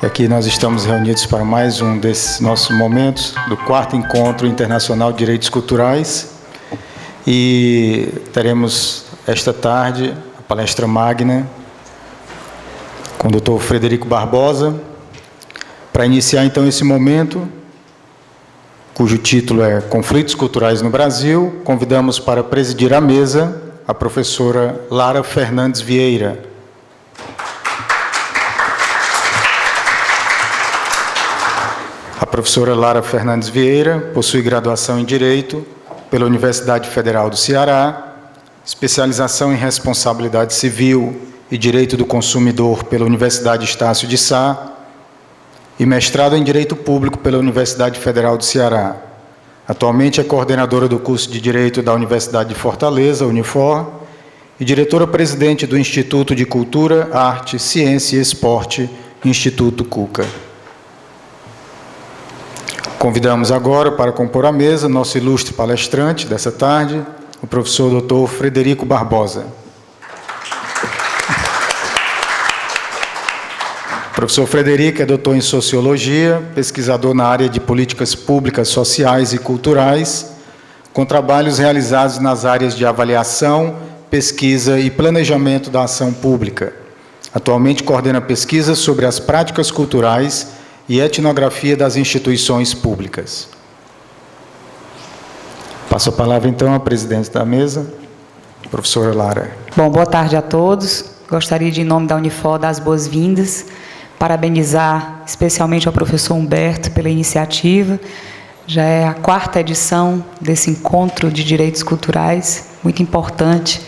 E aqui nós estamos reunidos para mais um desses nossos momentos do 4º Encontro Internacional de Direitos Culturais. E teremos esta tarde a palestra magna com o Dr. Frederico Barbosa. Para iniciar então esse momento, cujo título é Conflitos Culturais no Brasil, convidamos para presidir a mesa a professora Lara Fernandes Vieira. A professora Lara Fernandes Vieira possui graduação em Direito pela Universidade Federal do Ceará, especialização em Responsabilidade Civil e Direito do Consumidor pela Universidade Estácio de Sá e mestrado em Direito Público pela Universidade Federal do Ceará. Atualmente é coordenadora do curso de Direito da Universidade de Fortaleza, Unifor, e diretora-presidente do Instituto de Cultura, Arte, Ciência e Esporte, Instituto Cuca. Convidamos agora para compor a mesa nosso ilustre palestrante dessa tarde, o professor Dr. Frederico Barbosa. O professor Frederico é doutor em Sociologia, pesquisador na área de Políticas Públicas Sociais e Culturais, com trabalhos realizados nas áreas de avaliação, pesquisa e planejamento da ação pública. Atualmente coordena pesquisas sobre as práticas culturais e etnografia das instituições públicas. Passo a palavra, então, à presidente da mesa, professora Lara. Bom, boa tarde a todos. Gostaria de, em nome da Unifor, dar as boas-vindas, parabenizar especialmente ao professor Humberto pela iniciativa. Já é a 4ª edição desse encontro de direitos culturais, muito importante,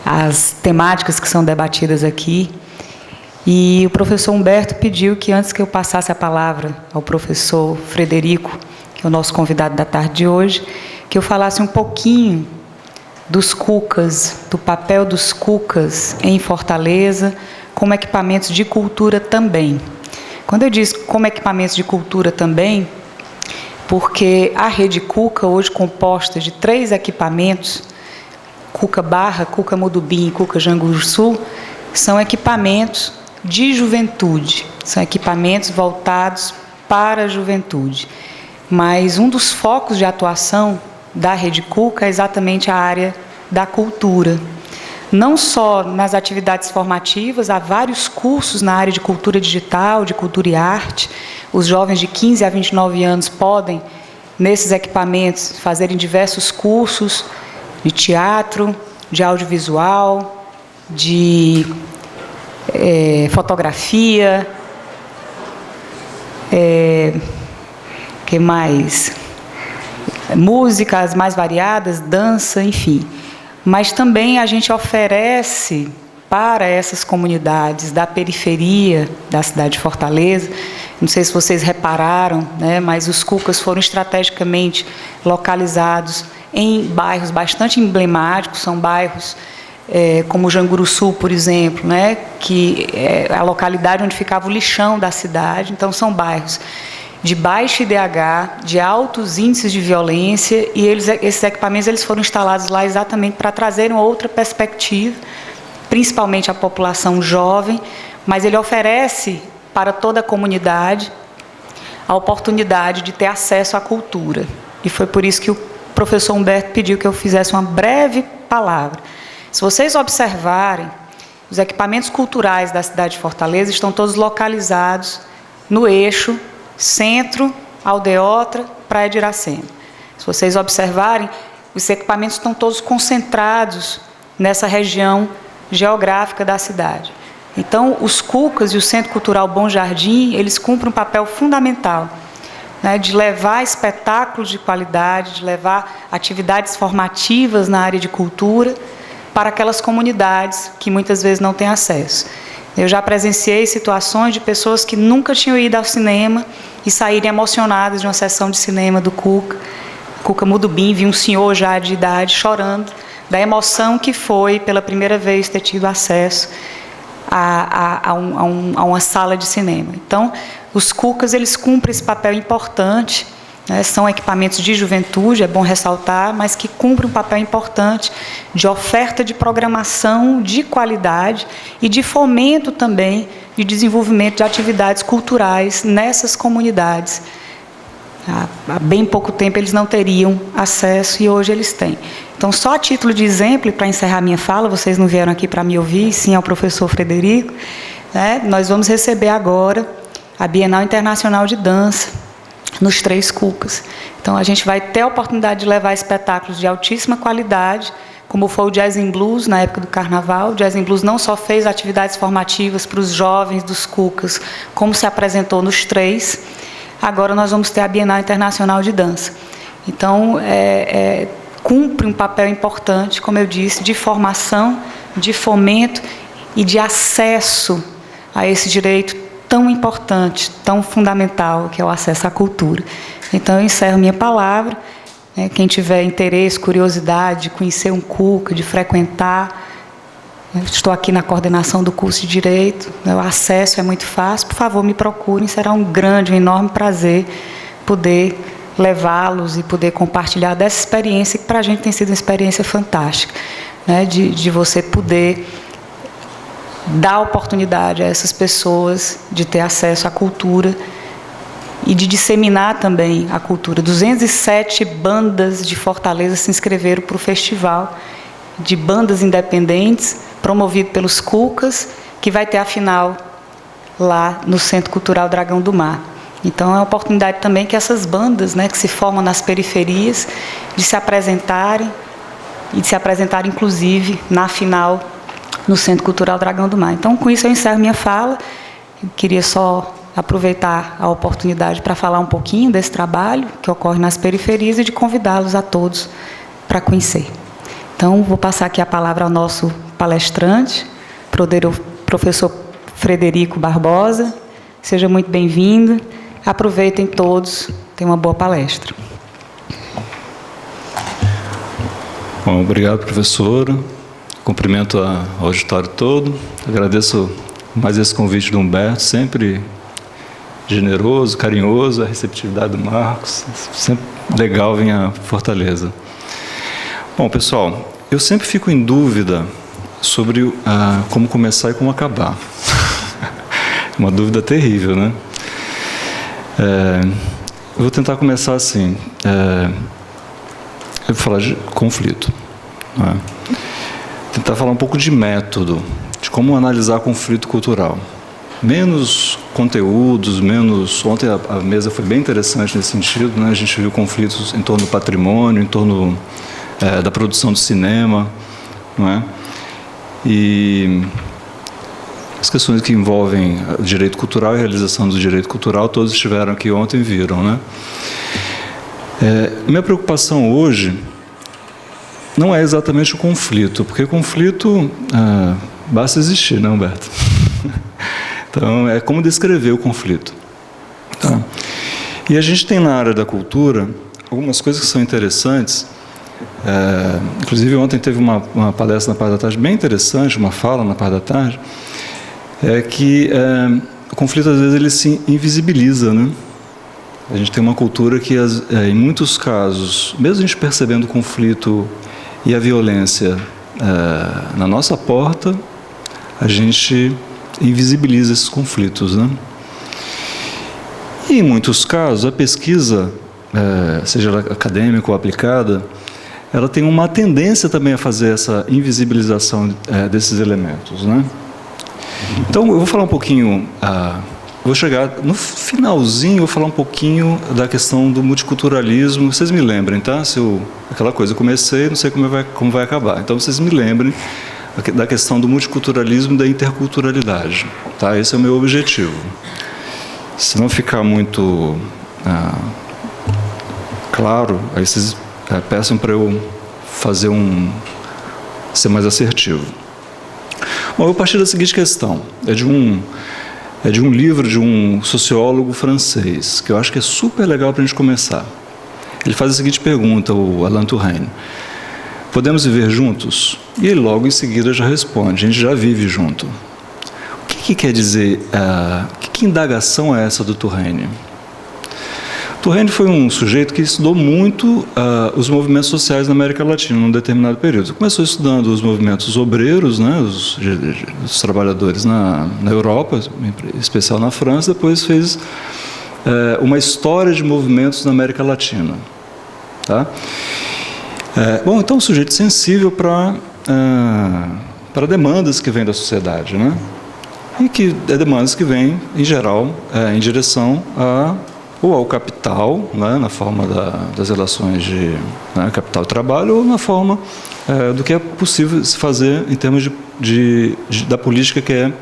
as temáticas que são debatidas aqui. E o professor Humberto pediu que, antes que eu passasse a palavra ao professor Frederico, que é o nosso convidado da tarde de hoje, que eu falasse um pouquinho dos cucas, do papel dos cucas em Fortaleza, como equipamentos de cultura também. Quando eu digo como equipamentos de cultura também, porque a rede Cuca, hoje composta de 3 equipamentos, Cuca Barra, Cuca Mudubim e Cuca Janguruçu, são equipamentos de juventude, são equipamentos voltados para a juventude. Mas um dos focos de atuação da Rede Cuca é exatamente a área da cultura. Não só nas atividades formativas, há vários cursos na área de cultura digital, de cultura e arte. Os jovens de 15 a 29 anos podem, nesses equipamentos, fazerem diversos cursos de teatro, de audiovisual, de fotografia, que mais? Músicas mais variadas, dança, enfim. Mas também a gente oferece para essas comunidades da periferia da cidade de Fortaleza, não sei se vocês repararam, né, mas os cucas foram estrategicamente localizados em bairros bastante emblemáticos, são bairros como Janguruçu, por exemplo, né, que é a localidade onde ficava o lixão da cidade. Então, são bairros de baixo IDH, de altos índices de violência, e esses equipamentos foram instalados lá exatamente para trazerem outra perspectiva, principalmente a população jovem, mas ele oferece para toda a comunidade a oportunidade de ter acesso à cultura. E foi por isso que o professor Humberto pediu que eu fizesse uma breve palavra. Se vocês observarem, os equipamentos culturais da cidade de Fortaleza estão todos localizados no eixo Centro, Aldeota, Praia de Iracema. Se vocês observarem, os equipamentos estão todos concentrados nessa região geográfica da cidade. Então, os cucas e o Centro Cultural Bom Jardim, eles cumprem um papel fundamental, né, de levar espetáculos de qualidade, de levar atividades formativas na área de cultura para aquelas comunidades que muitas vezes não têm acesso. Eu já presenciei situações de pessoas que nunca tinham ido ao cinema e saírem emocionadas de uma sessão de cinema do Cuca Mudubim. Vi um senhor já de idade chorando da emoção que foi, pela primeira vez, ter tido acesso a uma sala de cinema. Então, os Cucas, eles cumprem esse papel importante, né? São equipamentos de juventude, é bom ressaltar, mas que cumprem um papel importante de oferta de programação de qualidade e de fomento também de desenvolvimento de atividades culturais nessas comunidades. Há bem pouco tempo eles não teriam acesso e hoje eles têm. Então, só a título de exemplo, e para encerrar minha fala, vocês não vieram aqui para me ouvir, sim ao professor Frederico, né? Nós vamos receber agora a Bienal Internacional de Dança nos 3 Cucas. Então, a gente vai ter a oportunidade de levar espetáculos de altíssima qualidade, como foi o Jazz and Blues na época do Carnaval. O Jazz and Blues não só fez atividades formativas para os jovens dos Cucas, como se apresentou nos 3. Agora nós vamos ter a Bienal Internacional de Dança. Então, cumpre um papel importante, como eu disse, de formação, de fomento e de acesso a esse direito tão importante, tão fundamental, que é o acesso à cultura. Então, eu encerro minha palavra. Quem tiver interesse, curiosidade de conhecer um Cuca, de frequentar, estou aqui na coordenação do curso de Direito, o acesso é muito fácil, por favor, me procurem, será um enorme prazer poder levá-los e poder compartilhar dessa experiência, que para a gente tem sido uma experiência fantástica, né? De você poder dar oportunidade a essas pessoas de ter acesso à cultura e de disseminar também a cultura. 207 bandas de Fortaleza se inscreveram para o festival de bandas independentes, promovido pelos Cucas, que vai ter a final lá no Centro Cultural Dragão do Mar. Então, é uma oportunidade também que essas bandas, né, que se formam nas periferias, de se apresentarem, e de se apresentarem, inclusive, na final, no Centro Cultural Dragão do Mar. Então, com isso, eu encerro minha fala. Eu queria só aproveitar a oportunidade para falar um pouquinho desse trabalho que ocorre nas periferias e de convidá-los a todos para conhecer. Então, vou passar aqui a palavra ao nosso palestrante, professor Frederico Barbosa. Seja muito bem-vindo. Aproveitem todos. Tenham uma boa palestra. Bom, obrigado, professora. Cumprimento ao auditório todo. Agradeço mais esse convite do Humberto, sempre generoso, carinhoso, a receptividade do Marcos. Sempre legal vir a Fortaleza. Bom, pessoal, eu sempre fico em dúvida sobre como começar e como acabar. Uma dúvida terrível, né? Eu vou tentar começar assim. Eu vou falar de conflito. Né? Tentar falar um pouco de método, de como analisar conflito cultural. Menos conteúdos, menos... Ontem a mesa foi bem interessante nesse sentido, né? A gente viu conflitos em torno do patrimônio, em torno da produção do cinema, não é? E as questões que envolvem o direito cultural e a realização do direito cultural, todos estiveram aqui ontem e viram, né? Minha preocupação hoje não é exatamente o conflito, porque conflito basta existir, né, Humberto? Então, é como descrever o conflito. Tá? E a gente tem na área da cultura algumas coisas que são interessantes. Inclusive, ontem teve uma palestra na parte da tarde bem interessante, uma fala na parte da tarde, que o conflito, às vezes, ele se invisibiliza, né? A gente tem uma cultura que, em muitos casos, mesmo a gente percebendo o conflito e a violência na nossa porta, a gente invisibiliza esses conflitos, né? E, em muitos casos, a pesquisa, seja ela acadêmica ou aplicada, ela tem uma tendência também a fazer essa invisibilização desses elementos, né? Então, eu vou falar um pouquinho, vou chegar no finalzinho, vou falar um pouquinho da questão do multiculturalismo. Vocês me lembrem, tá? Aquela coisa, eu comecei, não sei como vai acabar. Então, vocês me lembrem da questão do multiculturalismo e da interculturalidade, tá? Esse é o meu objetivo. Se não ficar muito claro, aí vocês peçam para eu ser mais assertivo. Bom, eu parti da seguinte questão, é de um livro de um sociólogo francês, que eu acho que é super legal para a gente começar. Ele faz a seguinte pergunta, o Alain Touraine: podemos viver juntos? E ele logo em seguida já responde: a gente já vive junto. O que quer dizer, que indagação é essa do Touraine? Touraine foi um sujeito que estudou muito os movimentos sociais na América Latina num determinado período. Começou estudando os movimentos obreiros, né, os trabalhadores na Europa, em especial na França, depois fez uma história de movimentos na América Latina. Tá? Bom, então, um sujeito sensível para demandas que vêm da sociedade, né? E que demandas que vêm, em geral, em direção ou ao capital, né, na forma das relações de capital e trabalho, ou na forma do que é possível se fazer em termos da política que é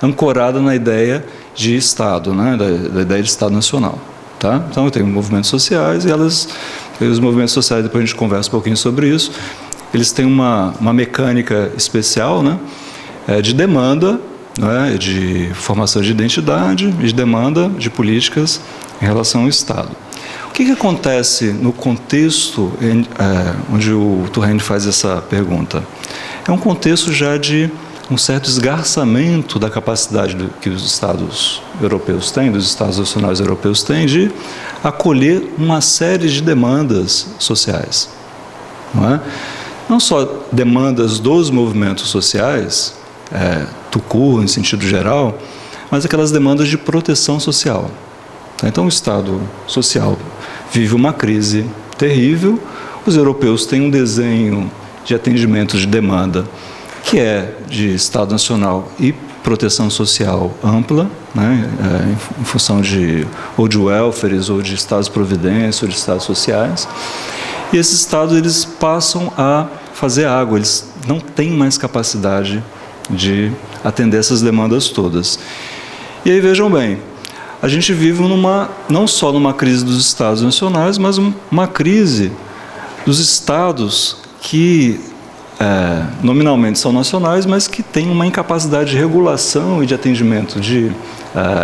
ancorada na ideia de Estado, né, da ideia de Estado nacional. Tá? Então, eu tenho movimentos sociais e os movimentos sociais, depois a gente conversa um pouquinho sobre isso, eles têm uma mecânica especial, né, de demanda, né, de formação de identidade e de demanda de políticas em relação ao Estado. O que acontece no contexto onde o Touraine faz essa pergunta? É um contexto já de um certo esgarçamento da capacidade que os Estados europeus têm, dos Estados nacionais europeus têm, de acolher uma série de demandas sociais. Não é? Não só demandas dos movimentos sociais, tout court, em sentido geral, mas aquelas demandas de proteção social. Então, o Estado social vive uma crise terrível, os europeus têm um desenho de atendimento de demanda que é de Estado nacional e proteção social ampla, né, em função ou de welfares, ou de estados de providência, ou de estados sociais. E esses estados, eles passam a fazer água, eles não têm mais capacidade de atender essas demandas todas. E aí, vejam bem, a gente vive não só numa crise dos estados nacionais, mas uma crise dos estados que nominalmente são nacionais, mas que têm uma incapacidade de regulação e de atendimento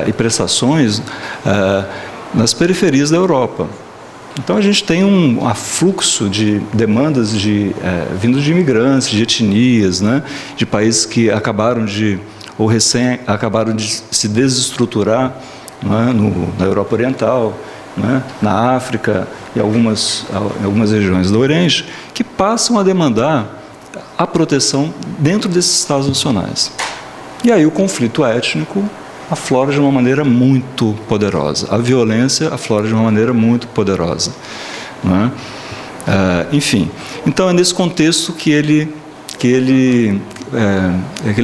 e prestações nas periferias da Europa. Então, a gente tem um afluxo de demandas vindo de imigrantes, de etnias, né, de países que acabaram ou recém acabaram de se desestruturar, né, na Europa Oriental, né, na África e algumas regiões do Oriente, que passam a demandar a proteção dentro desses Estados nacionais. E aí o conflito étnico aflora de uma maneira muito poderosa. A violência aflora de uma maneira muito poderosa. Não é? Enfim, então é nesse contexto que ele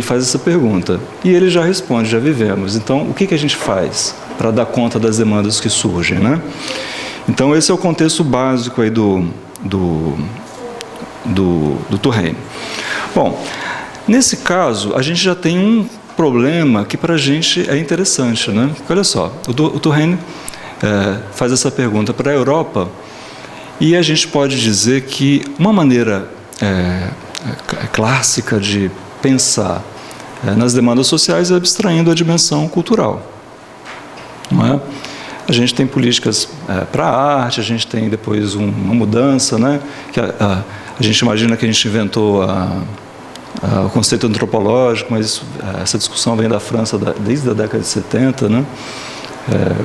faz essa pergunta. E ele já responde: já vivemos. Então, o que a gente faz para dar conta das demandas que surgem, né? Então, esse é o contexto básico aí do Touraine. Bom, nesse caso, a gente já tem um problema que para a gente é interessante, né? Porque, olha só, o Touraine faz essa pergunta para a Europa, e a gente pode dizer que uma maneira clássica de pensar nas demandas sociais é abstraindo a dimensão cultural. Não é? A gente tem políticas para a arte, a gente tem depois uma mudança, né? Que a gente imagina que a gente inventou o conceito antropológico, mas essa discussão vem da França desde a década de 70, né?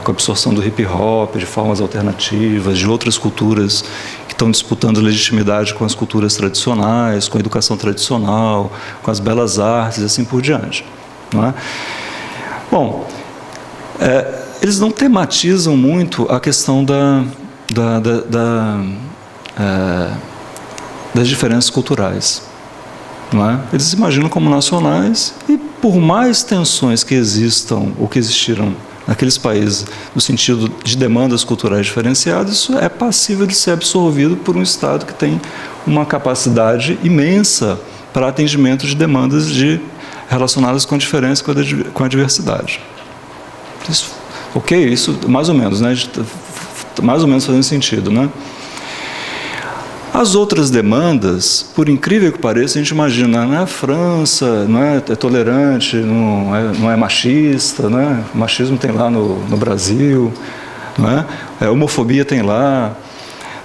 Com a absorção do hip hop, de formas alternativas, de outras culturas que estão disputando legitimidade com as culturas tradicionais, com a educação tradicional, com as belas artes e assim por diante. Não é? Bom, eles não tematizam muito a questão das diferenças culturais. Não é? Eles se imaginam como nacionais e, por mais tensões que existam ou que existiram naqueles países, no sentido de demandas culturais diferenciadas, isso é passível de ser absorvido por um Estado que tem uma capacidade imensa para atendimento de demandas relacionadas com a diferença e com a diversidade. Isso, ok? Isso mais ou menos, né? Mais ou menos fazendo sentido, né? As outras demandas, por incrível que pareça, a gente imagina, a França não é tolerante, não é machista, né? O machismo tem lá no Brasil, não é? A homofobia tem lá.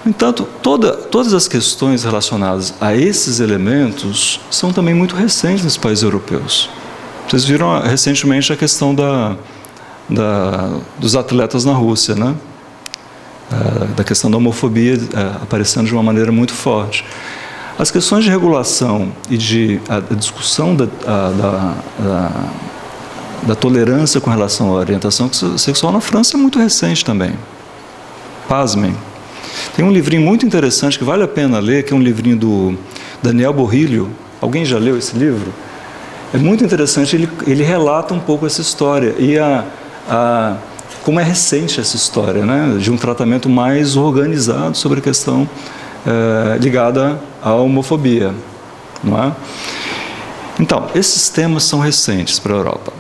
No entanto, todas as questões relacionadas a esses elementos são também muito recentes nos países europeus. Vocês viram recentemente a questão dos atletas na Rússia, né? Da questão da homofobia aparecendo de uma maneira muito forte. As questões de regulação e a discussão da tolerância com relação à orientação sexual na França é muito recente também. Pasmem. Tem um livrinho muito interessante que vale a pena ler, que é um livrinho do Daniel Bourrillo. Alguém já leu esse livro? É muito interessante, ele relata um pouco essa história e como é recente essa história, né, de um tratamento mais organizado sobre a questão ligada à homofobia, não é? Então, esses temas são recentes para a Europa.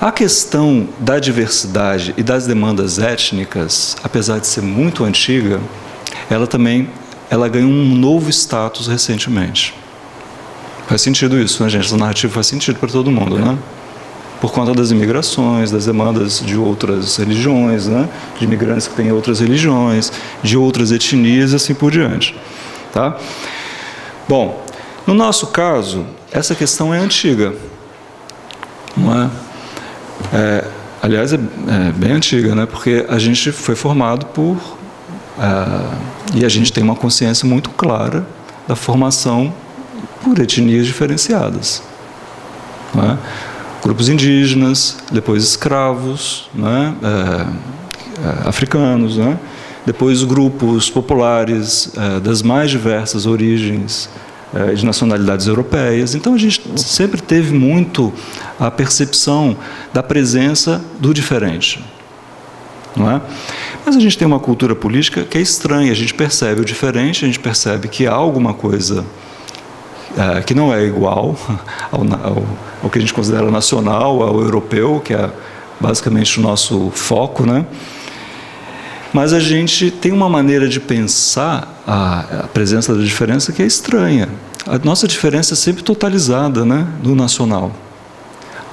A questão da diversidade e das demandas étnicas, apesar de ser muito antiga, ela ganhou um novo status recentemente. Faz sentido isso, né, gente? Essa narrativa faz sentido para todo mundo, né? Por conta das imigrações, das demandas de outras religiões, né? De imigrantes que têm outras religiões, de outras etnias e assim por diante. Tá? Bom, no nosso caso, essa questão é antiga. Não é? Aliás, é bem antiga, né? Porque a gente foi formado e a gente tem uma consciência muito clara da formação por etnias diferenciadas. Não é? Grupos indígenas, depois escravos, né? Africanos, né? Depois grupos populares das mais diversas origens de nacionalidades europeias. Então a gente sempre teve muito a percepção da presença do diferente, não é? Mas a gente tem uma cultura política que é estranha, a gente percebe o diferente, a gente percebe que há alguma coisa que não é igual ao que a gente considera nacional, ao europeu, que é basicamente o nosso foco, né? Mas a gente tem uma maneira de pensar a presença da diferença que é estranha. A nossa diferença é sempre totalizada, né, do nacional.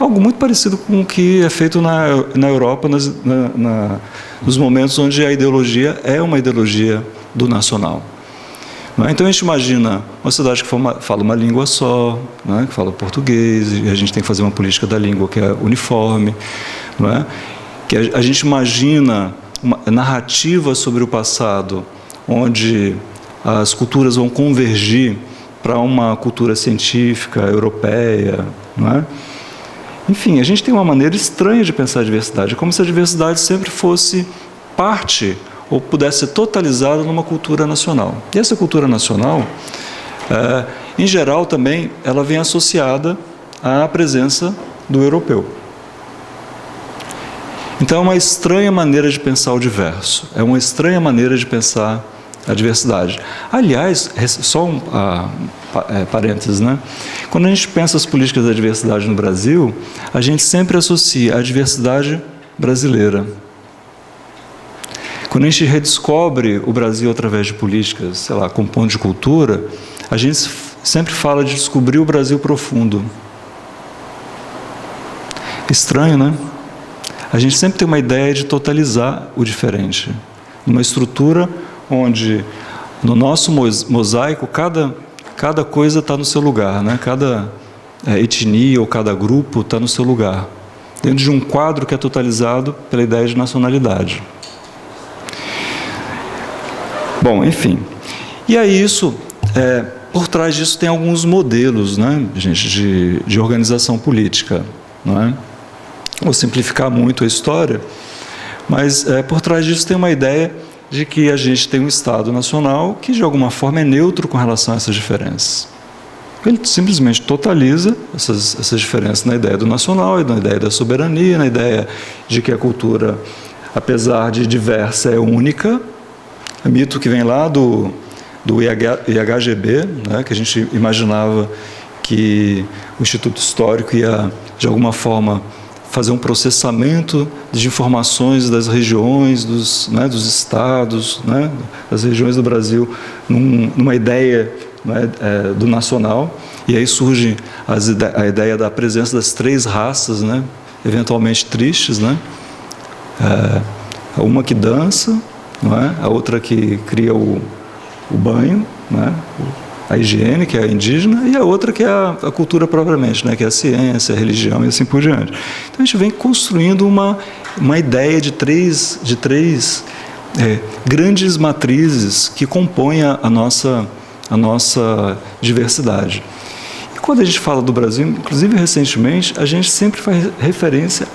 Algo muito parecido com o que é feito na Europa nos momentos onde a ideologia é uma ideologia do nacional. Então a gente imagina uma cidade que fala uma língua só, né, que fala português, e a gente tem que fazer uma política da língua que é uniforme, não é? Que a gente imagina uma narrativa sobre o passado, onde as culturas vão convergir para uma cultura científica europeia, não é? Enfim, a gente tem uma maneira estranha de pensar a diversidade, é como se a diversidade sempre fosse parte ou pudesse ser totalizada numa cultura nacional. E essa cultura nacional, em geral, também ela vem associada à presença do europeu. Então é uma estranha maneira de pensar o diverso, é uma estranha maneira de pensar a diversidade. Aliás, só parênteses, né? Quando a gente pensa as políticas da diversidade no Brasil, a gente sempre associa a diversidade brasileira. Quando a gente redescobre o Brasil através de políticas, sei lá, com ponto de cultura, a gente sempre fala de descobrir o Brasil profundo. Estranho, né? A gente sempre tem uma ideia de totalizar o diferente. Numa estrutura onde, no nosso mosaico, cada coisa está no seu lugar, né? Cada etnia ou cada grupo está no seu lugar. Dentro de um quadro que é totalizado pela ideia de nacionalidade. Bom, enfim. E aí por trás disso tem alguns modelos, né, gente, de organização política, não é? Vou simplificar muito a história, mas por trás disso tem uma ideia de que a gente tem um Estado nacional que, de alguma forma, é neutro com relação a essas diferenças. Ele simplesmente totaliza essas diferenças na ideia do nacional, na ideia da soberania, na ideia de que a cultura, apesar de diversa, é única. É mito que vem lá do IHGB, né, que a gente imaginava que o Instituto Histórico ia, de alguma forma, fazer um processamento de informações das regiões, dos estados, né, das regiões do Brasil, numa ideia, né, do nacional. E aí surge a ideia da presença das 3 raças, né, eventualmente tristes, né? Uma que dança, não é? A outra que cria o banho, né? A higiene, que é a indígena, e a outra que é a cultura propriamente, né? Que é a ciência, a religião e assim por diante. Então a gente vem construindo uma ideia de três grandes matrizes que compõem a nossa diversidade. E quando a gente fala do Brasil, inclusive recentemente, a gente sempre faz referência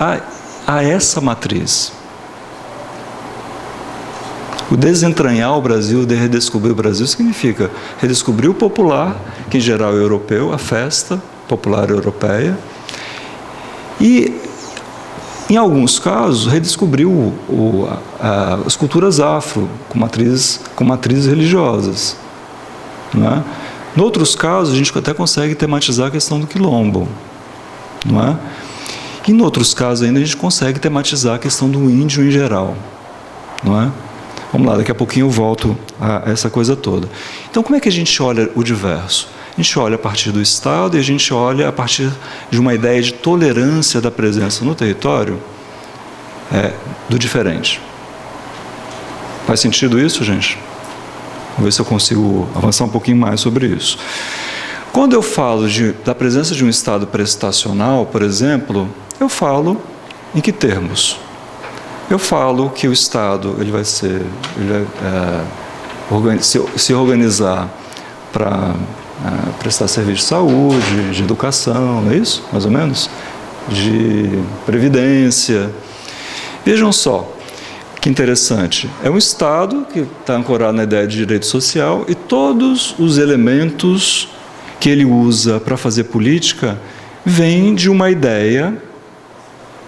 a essa matriz. O desentranhar o Brasil, de redescobrir o Brasil, significa redescobrir o popular, que em geral é europeu, a festa popular europeia, e, em alguns casos, redescobrir as culturas afro, com matrizes religiosas. Não é? Em outros casos, a gente até consegue tematizar a questão do quilombo. Não é? E, em outros casos, ainda a gente consegue tematizar a questão do índio em geral. Não é? Vamos lá, daqui a pouquinho eu volto a essa coisa toda. Então, como é que a gente olha o diverso? A gente olha a partir do Estado e a gente olha a partir de uma ideia de tolerância da presença no território do diferente. Faz sentido isso, gente? Vamos ver se eu consigo avançar um pouquinho mais sobre isso. Quando eu falo da presença de um Estado prestacional, por exemplo, eu falo em que termos? Eu falo que o Estado ele vai se organizar para prestar serviço de saúde, de educação, não é isso? Mais ou menos? De previdência. Vejam só, que interessante. É um Estado que está ancorado na ideia de direito social e todos os elementos que ele usa para fazer política vêm de uma ideia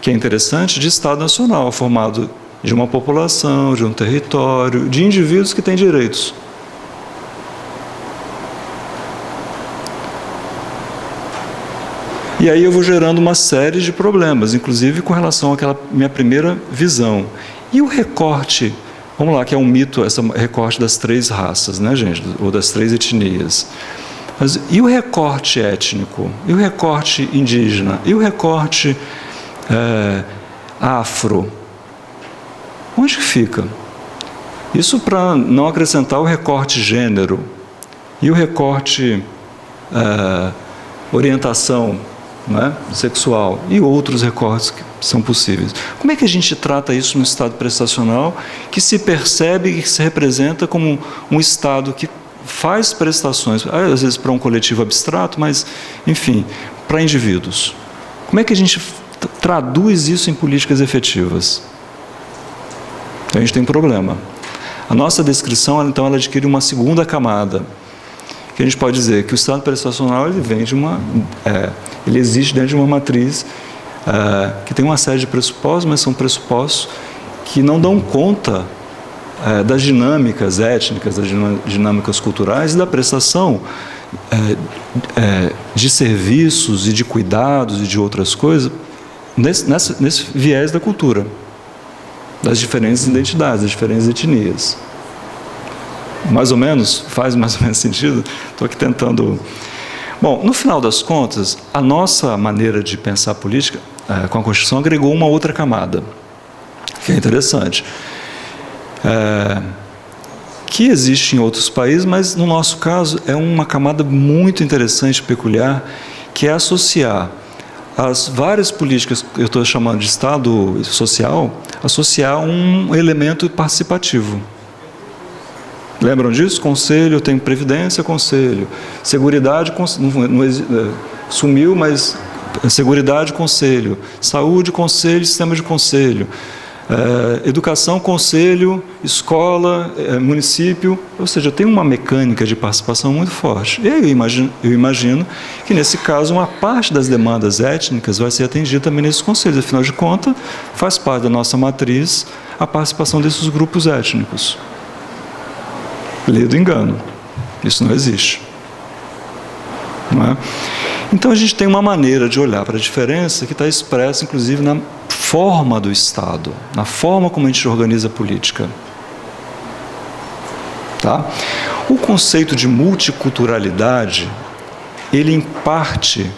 que é interessante, de Estado Nacional, formado de uma população, de um território, de indivíduos que têm direitos. E aí eu vou gerando uma série de problemas, inclusive com relação àquela minha primeira visão. E o recorte, vamos lá, que é um mito, esse recorte das 3 raças, né, gente? Ou das 3 etnias. Mas, e o recorte étnico? E o recorte indígena? E o recorte afro? Onde que fica? Isso para não acrescentar o recorte gênero e o recorte orientação, né, sexual e outros recortes que são possíveis. Como é que a gente trata isso no Estado prestacional, que se percebe, que se representa como um Estado que faz prestações, às vezes para um coletivo abstrato, mas, enfim, para indivíduos? Como é que a gente traduz isso em políticas efetivas? Então, a gente tem um problema. A nossa descrição, então, ela adquire uma segunda camada, que a gente pode dizer que o Estado prestacional ele vem de ele existe dentro de uma matriz que tem uma série de pressupostos, mas são pressupostos que não dão conta das dinâmicas étnicas, das dinâmicas culturais e da prestação de serviços e de cuidados e de outras coisas nesse viés da cultura, das diferentes identidades, das diferentes etnias. Mais ou menos? Faz mais ou menos sentido? Estou aqui tentando... Bom, no final das contas, a nossa maneira de pensar a política com a Constituição agregou uma outra camada, que é interessante, que existe em outros países, mas no nosso caso é uma camada muito interessante e peculiar, que é associar as várias políticas que eu estou chamando de Estado social, associar um elemento participativo. Lembram disso? Conselho, tem previdência, conselho. Seguridade, sumiu, mas seguridade, conselho. Saúde, conselho, sistema de conselho. Educação, conselho, escola, município. Ou seja, tem uma mecânica de participação muito forte. E aí eu imagino que, nesse caso, uma parte das demandas étnicas vai ser atendida também nesses conselhos. Afinal de contas, faz parte da nossa matriz a participação desses grupos étnicos. Lê do engano. Isso não existe. Não é? Então a gente tem uma maneira de olhar para a diferença que está expressa, inclusive, na forma do Estado, na forma como a gente organiza a política. Tá? O conceito de multiculturalidade, ele, em parte,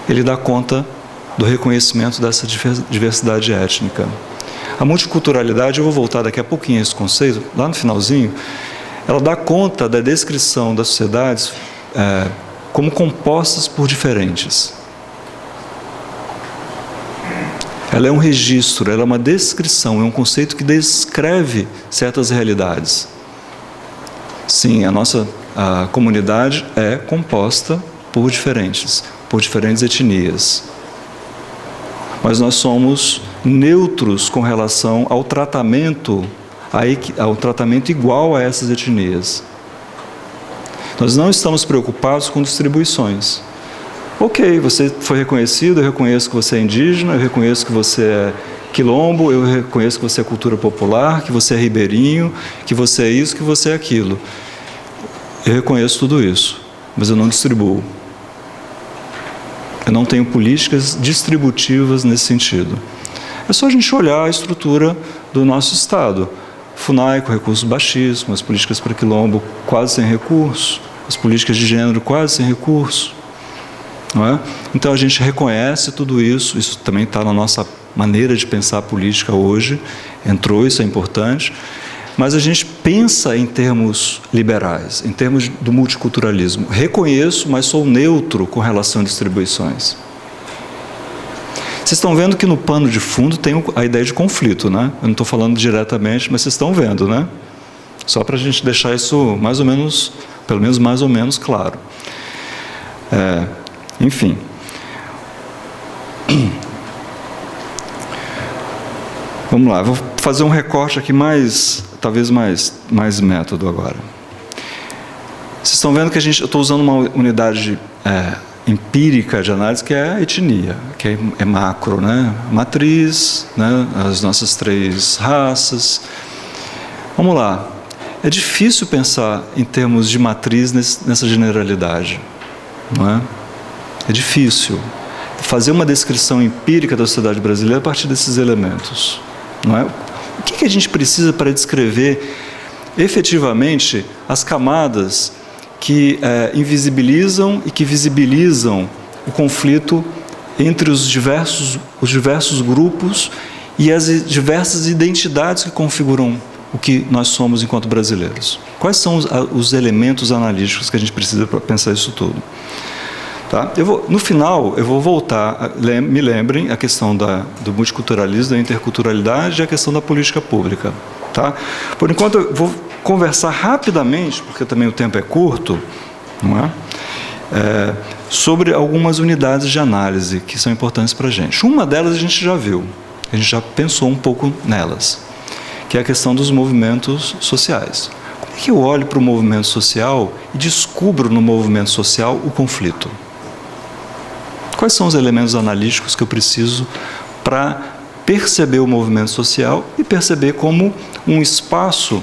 ele dá conta do reconhecimento dessa diversidade étnica. A multiculturalidade, eu vou voltar daqui a pouquinho a esse conceito, lá no finalzinho, ela dá conta da descrição das sociedades como compostas por diferentes. Ela é um registro, ela é uma descrição, é um conceito que descreve certas realidades. Sim, a nossa comunidade é composta por diferentes etnias. Mas nós somos neutros com relação ao tratamento igual a essas etnias. Nós não estamos preocupados com distribuições. Ok, você foi reconhecido, eu reconheço que você é indígena, eu reconheço que você é quilombo, eu reconheço que você é cultura popular, que você é ribeirinho, que você é isso, que você é aquilo. Eu reconheço tudo isso, mas eu não distribuo. Eu não tenho políticas distributivas nesse sentido. É só a gente olhar a estrutura do nosso Estado. FUNAI com recursos baixíssimos, as políticas para quilombo quase sem recursos, as políticas de gênero quase sem recursos. Não é? Então a gente reconhece tudo isso, isso também está na nossa maneira de pensar a política hoje, entrou, isso é importante, mas a gente pensa em termos liberais, em termos do multiculturalismo. Reconheço, mas sou neutro com relação a distribuições. Vocês estão vendo que no pano de fundo tem a ideia de conflito, né? Eu não estou falando diretamente, mas vocês estão vendo, né? Só para a gente deixar isso mais ou menos, pelo menos mais ou menos claro. Enfim. Vamos lá, vou fazer um recorte aqui talvez mais método agora. Vocês estão vendo que eu estou usando uma unidade empírica de análise que é a etnia, que é macro, né? Matriz, né? As nossas 3 raças. Vamos lá. É difícil pensar em termos de matriz nessa generalidade, não é? É difícil fazer uma descrição empírica da sociedade brasileira a partir desses elementos, não é? O que a gente precisa para descrever efetivamente as camadas que invisibilizam e que visibilizam o conflito entre os diversos grupos e as diversas identidades que configuram o que nós somos enquanto brasileiros? Quais são os elementos analíticos que a gente precisa para pensar isso tudo? Tá? No final, eu vou voltar, me lembrem, a questão do multiculturalismo, da interculturalidade e a questão da política pública. Tá? Por enquanto, eu vou conversar rapidamente, porque também o tempo é curto, não é? Sobre algumas unidades de análise que são importantes para a gente. Uma delas a gente já viu, a gente já pensou um pouco nelas, que é a questão dos movimentos sociais. Como é que eu olho para o movimento social e descubro no movimento social o conflito? Quais são os elementos analíticos que eu preciso para perceber o movimento social e perceber como um espaço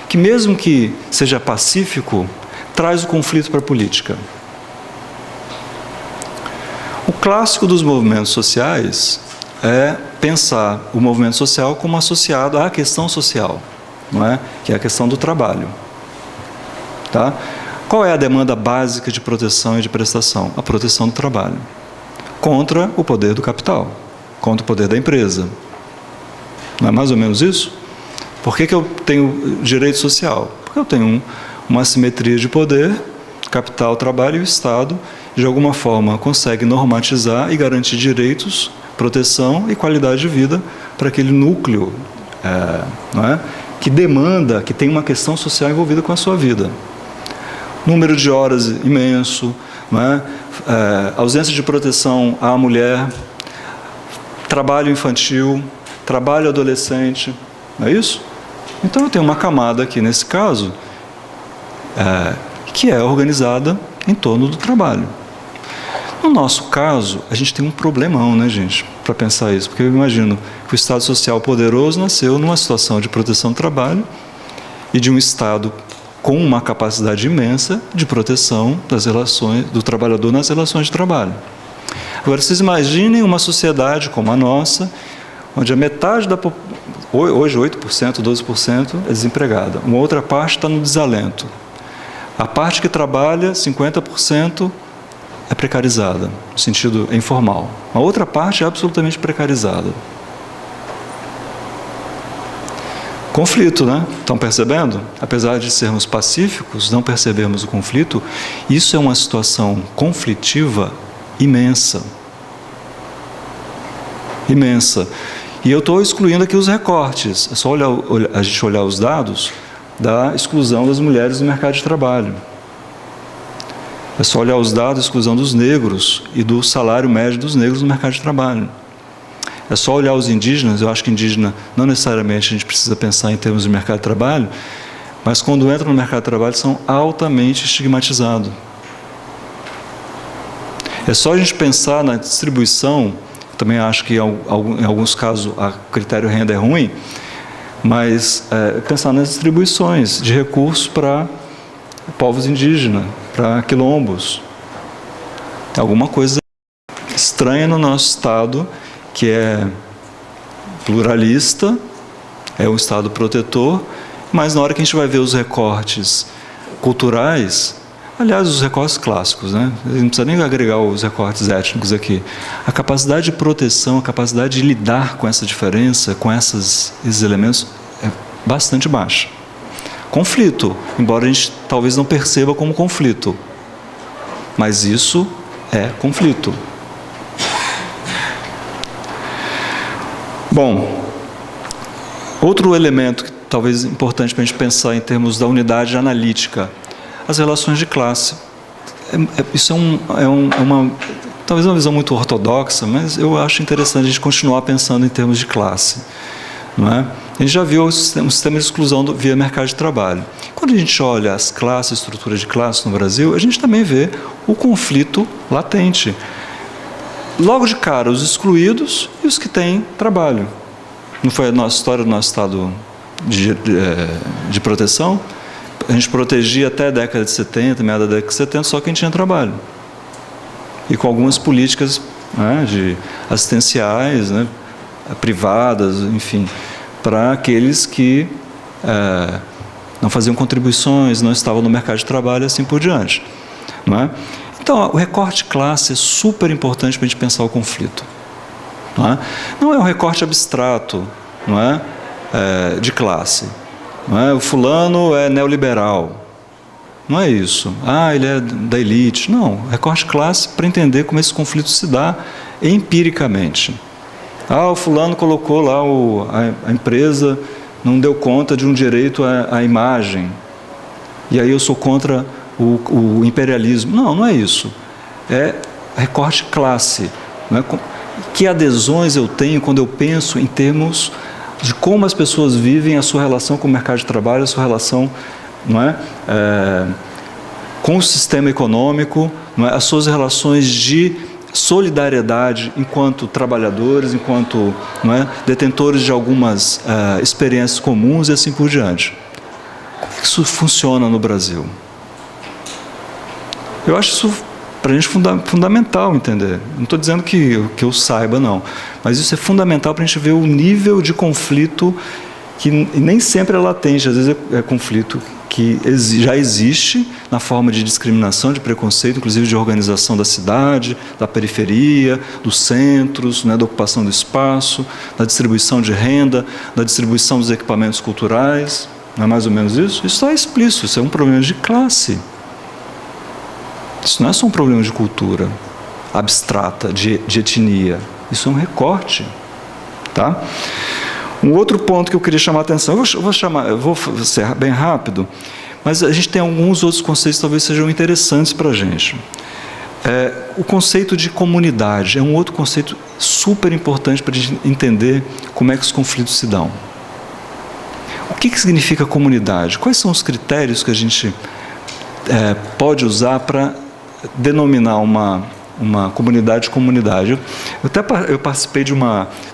que, mesmo que seja pacífico, traz o conflito para a política? O clássico dos movimentos sociais é pensar o movimento social como associado à questão social, não é? Que é a questão do trabalho. Tá? Qual é a demanda básica de proteção e de prestação? A proteção do trabalho. Contra o poder do capital, contra o poder da empresa. Não é mais ou menos isso? Por que eu tenho direito social? Porque eu tenho uma assimetria de poder, capital, trabalho, e o Estado, de alguma forma, consegue normatizar e garantir direitos, proteção e qualidade de vida para aquele núcleo não é? Que demanda, que tem uma questão social envolvida com a sua vida. Número de horas imenso, não é? Ausência de proteção à mulher, trabalho infantil, trabalho adolescente, não é isso? Então eu tenho uma camada aqui nesse caso que é organizada em torno do trabalho. No nosso caso, a gente tem um problemão, né, gente, para pensar isso, porque eu imagino que o Estado social poderoso nasceu numa situação de proteção do trabalho e de um Estado com uma capacidade imensa de proteção das relações do trabalhador nas relações de trabalho. Agora, vocês imaginem uma sociedade como a nossa, onde a metade da população, hoje 8%, 12% é desempregada, uma outra parte está no desalento. A parte que trabalha, 50%, é precarizada, no sentido informal. A outra parte é absolutamente precarizada. Conflito, né? Estão percebendo? Apesar de sermos pacíficos, não percebemos o conflito. Isso é uma situação conflitiva imensa. Imensa. E eu estou excluindo aqui os recortes. É só a gente olhar os dados da exclusão das mulheres do mercado de trabalho. É só olhar os dados da exclusão dos negros e do salário médio dos negros no mercado de trabalho. É só olhar os indígenas. Eu acho que indígena não necessariamente a gente precisa pensar em termos de mercado de trabalho, mas quando entram no mercado de trabalho são altamente estigmatizados. É só a gente pensar na distribuição. Também acho que em alguns casos o critério renda é ruim, mas pensar nas distribuições de recursos para povos indígenas, para quilombos. Tem alguma coisa estranha no nosso Estado, que é pluralista, é um Estado protetor, mas na hora que a gente vai ver os recortes culturais, aliás, os recortes clássicos, né? Não precisa nem agregar os recortes étnicos aqui. A capacidade de proteção, a capacidade de lidar com essa diferença, com esses elementos, é bastante baixa. Conflito, embora a gente talvez não perceba como conflito, mas isso é conflito. Bom, outro elemento que talvez importante para a gente pensar em termos da unidade analítica, as relações de classe. Isso talvez uma visão muito ortodoxa, mas eu acho interessante a gente continuar pensando em termos de classe. Não é? A gente já viu um sistema de exclusão via mercado de trabalho. Quando a gente olha as classes, estruturas de classe no Brasil, a gente também vê o conflito latente. Logo de cara, os excluídos e os que têm trabalho. Não foi a nossa história do nosso estado de proteção? A gente protegia até a década de 70, meada da década de 70, só quem tinha trabalho. E com algumas políticas, né, assistenciais, né, privadas, enfim, para aqueles que não faziam contribuições, não estavam no mercado de trabalho e assim por diante. Não é? Então, o recorte classe é super importante para a gente pensar o conflito. Não é um recorte abstrato, não é? De classe. Não é? O fulano é neoliberal. Não é isso. Ele é da elite. Não, recorte classe para entender como esse conflito se dá empiricamente. O fulano colocou lá a empresa, não deu conta de um direito à imagem. E aí eu sou contra o imperialismo. Não é isso. É recorte classe. Não é? Que adesões eu tenho quando eu penso em termos de como as pessoas vivem a sua relação com o mercado de trabalho, a sua relação, não é? Com o sistema econômico, não é? As suas relações de solidariedade enquanto trabalhadores, enquanto, não é? Detentores de algumas experiências comuns e assim por diante. Como é que isso funciona no Brasil? Eu acho isso para a gente fundamental entender. Não estou dizendo que eu saiba, não. Mas isso é fundamental para a gente ver o nível de conflito que nem sempre é latente. Às vezes é conflito que já existe na forma de discriminação, de preconceito, inclusive de organização da cidade, da periferia, dos centros, né, da ocupação do espaço, da distribuição de renda, da distribuição dos equipamentos culturais. Não é mais ou menos isso? Isso está explícito. Isso é um problema de classe. Isso não é só um problema de cultura abstrata, de etnia. Isso é um recorte. Tá? Um outro ponto que eu queria chamar a atenção, eu vou ser bem rápido, mas a gente tem alguns outros conceitos que talvez sejam interessantes para a gente. O conceito de comunidade é um outro conceito super importante para a gente entender como é que os conflitos se dão. O que significa comunidade? Quais são os critérios que a gente pode usar para denominar uma comunidade. Eu participei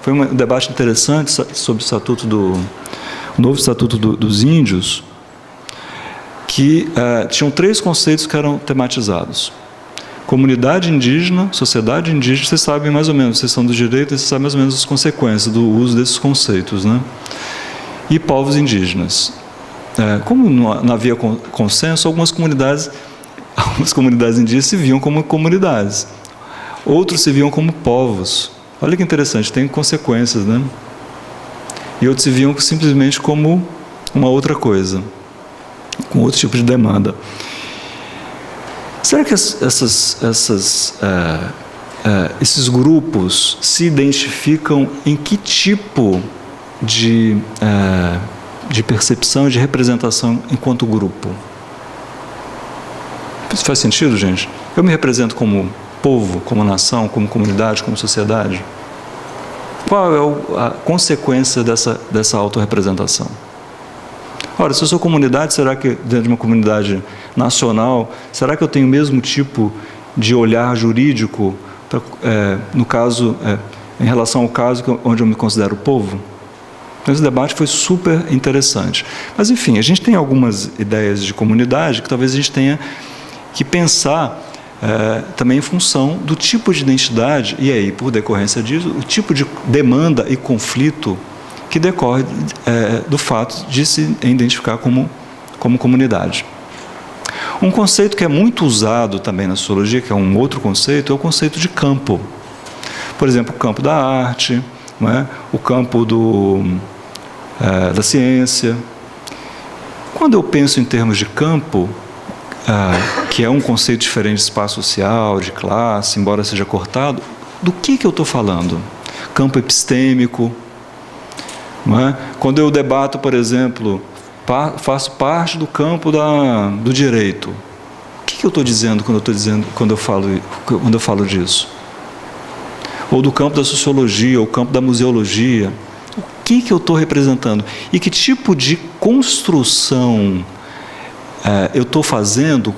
foi um debate interessante sobre o novo Estatuto dos Índios, que tinham 3 conceitos que eram tematizados. Comunidade indígena, sociedade indígena, vocês sabem mais ou menos, vocês são do direito, vocês sabem mais ou menos as consequências do uso desses conceitos, né? E povos indígenas. Como não havia consenso, algumas comunidades indígenas se viam como comunidades, outros se viam como povos. Olha que interessante, tem consequências, né? E outros se viam simplesmente como uma outra coisa, com outro tipo de demanda. Será que esses grupos se identificam em que tipo de percepção, de representação enquanto grupo? Isso faz sentido, gente? Eu me represento como povo, como nação, como comunidade, como sociedade? Qual é a consequência dessa autorrepresentação? Ora, se eu sou comunidade, será que dentro de uma comunidade nacional, será que eu tenho o mesmo tipo de olhar jurídico, no caso, em relação ao caso onde eu me considero povo? Então, esse debate foi super interessante. Mas, enfim, a gente tem algumas ideias de comunidade que talvez a gente tenha que pensar também em função do tipo de identidade, e aí, por decorrência disso, o tipo de demanda e conflito que decorre do fato de se identificar como comunidade. Um conceito que é muito usado também na sociologia, que é um outro conceito, é o conceito de campo. Por exemplo, o campo da arte, não é? O campo da ciência. Quando eu penso em termos de campo, que é um conceito diferente de espaço social, de classe, embora seja cortado, do que eu estou falando? Campo epistêmico. Não é? Quando eu debato, por exemplo, faço parte do campo do direito, o que eu estou dizendo quando eu falo disso? Ou do campo da sociologia, ou campo da museologia, o que eu estou representando? E que tipo de construção eu estou fazendo?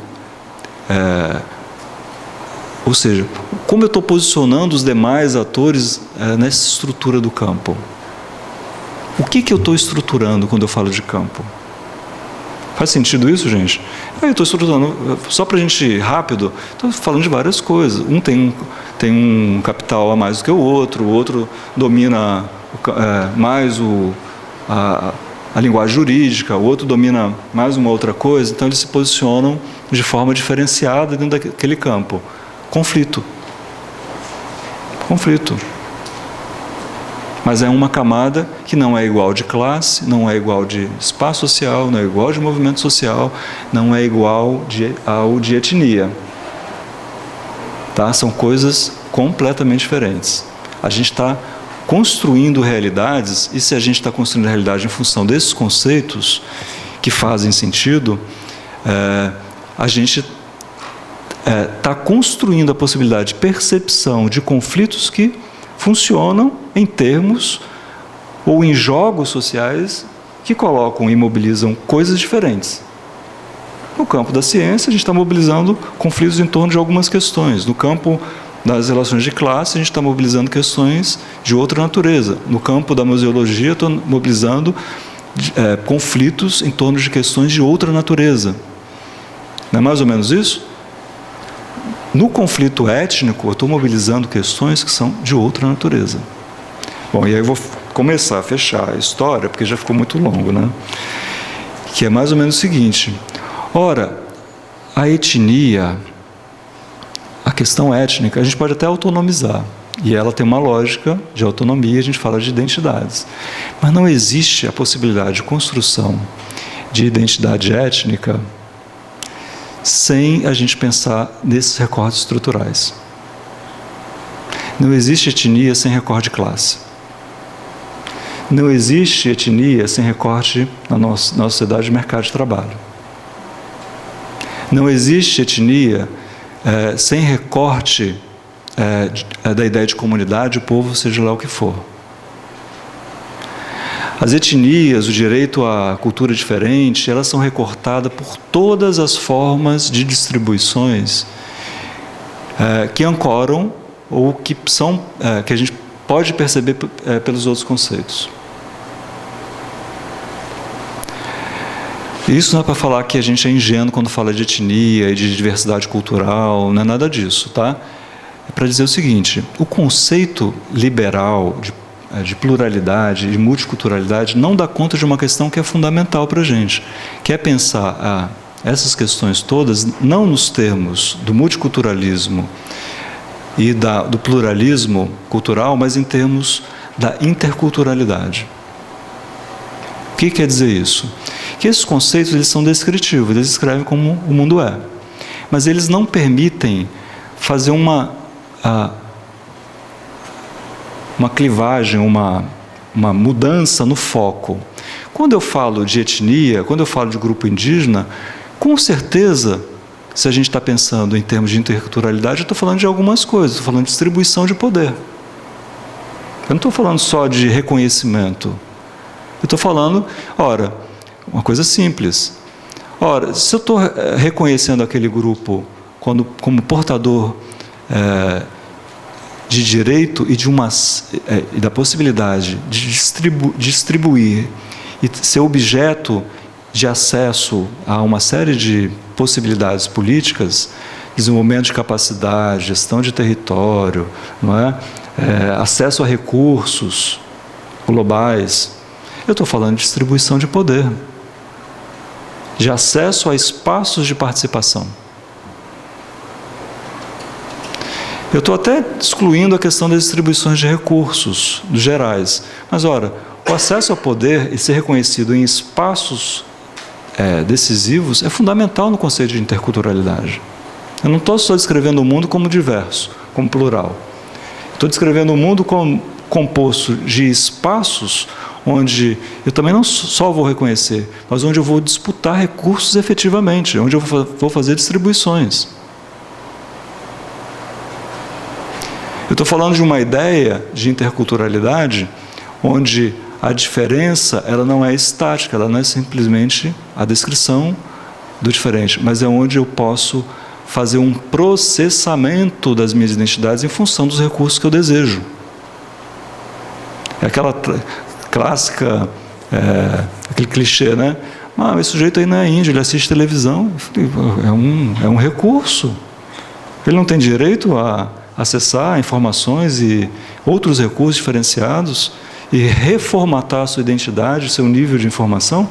Ou seja, como eu estou posicionando os demais atores nessa estrutura do campo? O que eu estou estruturando quando eu falo de campo? Faz sentido isso, gente? Eu estou estruturando, só para a gente ir rápido, estou falando de várias coisas. Um tem um capital a mais do que o outro domina mais a linguagem jurídica, o outro domina mais uma outra coisa, então eles se posicionam de forma diferenciada dentro daquele campo. Conflito. Mas é uma camada que não é igual de classe, não é igual de espaço social, não é igual de movimento social, não é igual ao de etnia. Tá? São coisas completamente diferentes. A gente está construindo realidades, e se a gente está construindo a realidade em função desses conceitos que fazem sentido, a gente está construindo a possibilidade de percepção de conflitos que funcionam em termos ou em jogos sociais que colocam e mobilizam coisas diferentes. No campo da ciência, a gente está mobilizando conflitos em torno de algumas questões. No campo das relações de classe, a gente está mobilizando questões de outra natureza. No campo da museologia, estou mobilizando conflitos em torno de questões de outra natureza. Não é mais ou menos isso? No conflito étnico, eu estou mobilizando questões que são de outra natureza. Bom, e aí eu vou começar a fechar a história, porque já ficou muito longo, né? Que é mais ou menos o seguinte. Ora, a etnia, a questão étnica, a gente pode até autonomizar. E ela tem uma lógica de autonomia, a gente fala de identidades. Mas não existe a possibilidade de construção de identidade étnica sem a gente pensar nesses recortes estruturais. Não existe etnia sem recorte de classe. Não existe etnia sem recorte na nossa sociedade de mercado de trabalho. Não existe etnia sem recorte da ideia de comunidade, o povo, seja lá o que for. As etnias, o direito à cultura diferente, elas são recortadas por todas as formas de distribuições que ancoram ou que a gente pode perceber pelos outros conceitos. Isso não é para falar que a gente é ingênuo quando fala de etnia e de diversidade cultural, não é nada disso, tá? É para dizer o seguinte: o conceito liberal de pluralidade e multiculturalidade não dá conta de uma questão que é fundamental para a gente, que é pensar essas questões todas não nos termos do multiculturalismo e do pluralismo cultural, mas em termos da interculturalidade. O que quer dizer isso? Que esses conceitos eles são descritivos, eles descrevem como o mundo é, mas eles não permitem fazer uma clivagem, uma mudança no foco. Quando eu falo de etnia, quando eu falo de grupo indígena, com certeza, se a gente está pensando em termos de interculturalidade, eu estou falando de algumas coisas, estou falando de distribuição de poder. Eu não estou falando só de reconhecimento. Eu estou falando, ora, uma coisa simples. Ora, se eu estou reconhecendo aquele grupo como portador de direito e da possibilidade de distribuir e ser objeto de acesso a uma série de possibilidades políticas, desenvolvimento de capacidade, gestão de território, não é? Acesso a recursos globais. Eu estou falando de distribuição de poder, de acesso a espaços de participação. Eu estou até excluindo a questão das distribuições de recursos gerais. Mas, ora, o acesso ao poder e ser reconhecido em espaços decisivos é fundamental no conceito de interculturalidade. Eu não estou só descrevendo o mundo como diverso, como plural. Estou descrevendo o mundo como composto de espaços onde eu também não só vou reconhecer, mas onde eu vou disputar recursos efetivamente, onde eu vou fazer distribuições. Eu estou falando de uma ideia de interculturalidade onde a diferença ela não é estática, ela não é simplesmente a descrição do diferente, mas é onde eu posso fazer um processamento das minhas identidades em função dos recursos que eu desejo. É aquela clássica, aquele clichê, né? Esse sujeito aí não é índio, ele assiste televisão, é um recurso. Ele não tem direito a acessar informações e outros recursos diferenciados e reformatar a sua identidade, seu nível de informação?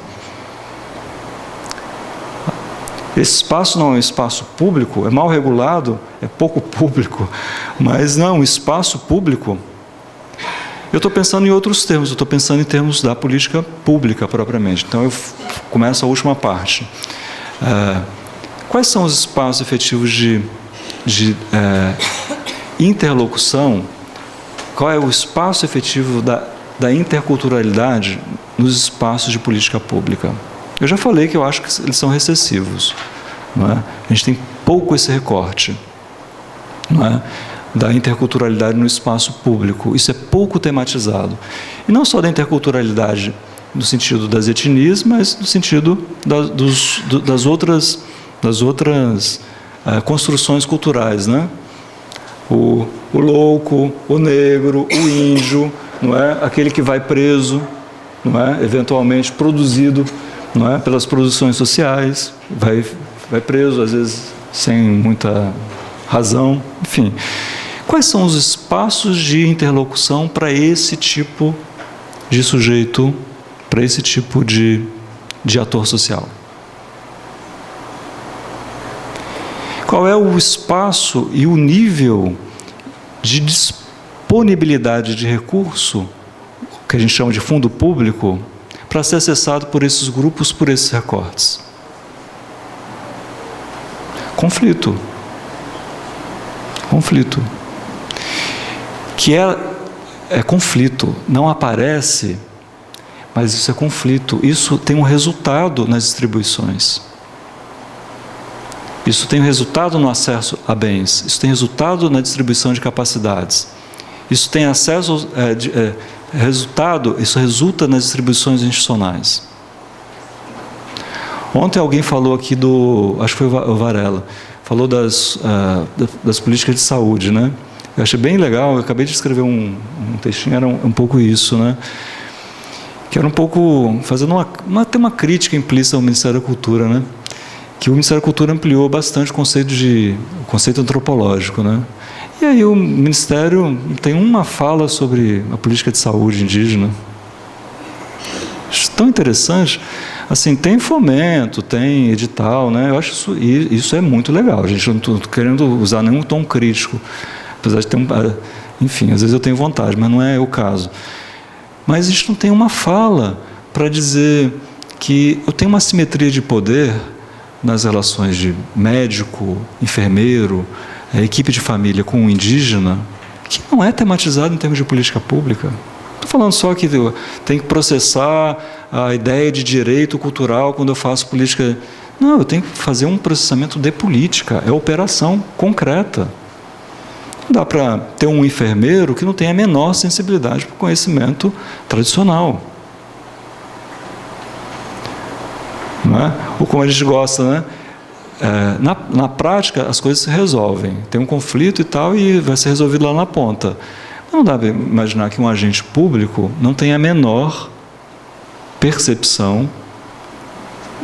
Esse espaço não é um espaço público, é mal regulado, é pouco público, mas não, um espaço público. Eu estou pensando em outros termos, eu estou pensando em termos da política pública propriamente. Então eu começo a última parte. Quais são os espaços efetivos de interlocução? Qual é o espaço efetivo da interculturalidade nos espaços de política pública? Eu já falei que eu acho que eles são recessivos, não é? A gente tem pouco esse recorte, não é? Da interculturalidade no espaço público. Isso é pouco tematizado. E não só da interculturalidade no sentido das etnias, mas no sentido das outras construções culturais, né? O louco, o negro, o índio, não é? Aquele que vai preso, não é? Eventualmente produzido, não é? Pelas produções sociais, vai preso, às vezes sem muita razão, enfim. Quais são os espaços de interlocução para esse tipo de sujeito, para esse tipo de ator social? Qual é o espaço e o nível de disponibilidade de recurso, que a gente chama de fundo público, para ser acessado por esses grupos, por esses recortes? Conflito. Que é conflito, não aparece, mas isso é conflito. Isso tem um resultado nas distribuições. Isso tem resultado no acesso a bens. Isso tem resultado na distribuição de capacidades. Isso tem acesso, isso resulta nas distribuições institucionais. Ontem alguém falou aqui acho que foi o Varela, falou das políticas de saúde, né? Eu achei bem legal, eu acabei de escrever um textinho, era um pouco isso, né? que era um pouco fazendo até uma crítica implícita ao Ministério da Cultura, né? Que o Ministério da Cultura ampliou bastante o conceito antropológico, né? E aí o Ministério tem uma fala sobre a política de saúde indígena. Acho tão interessante. Assim, tem fomento, tem edital, né? Eu acho isso é muito legal. A gente não estou querendo usar nenhum tom crítico, apesar de ter enfim, às vezes eu tenho vontade, mas não é o caso. Mas a gente não tem uma fala para dizer que eu tenho uma simetria de poder nas relações de médico, enfermeiro, equipe de família com o indígena, que não é tematizado em termos de política pública. Estou falando só que tem que processar a ideia de direito cultural quando eu faço política. Não, eu tenho que fazer um processamento de política, é operação concreta. Não dá para ter um enfermeiro que não tem a menor sensibilidade para o conhecimento tradicional. Não é? Ou como a gente gosta, né? Na prática, as coisas se resolvem. Tem um conflito e tal, e vai ser resolvido lá na ponta. Não dá para imaginar que um agente público não tenha a menor percepção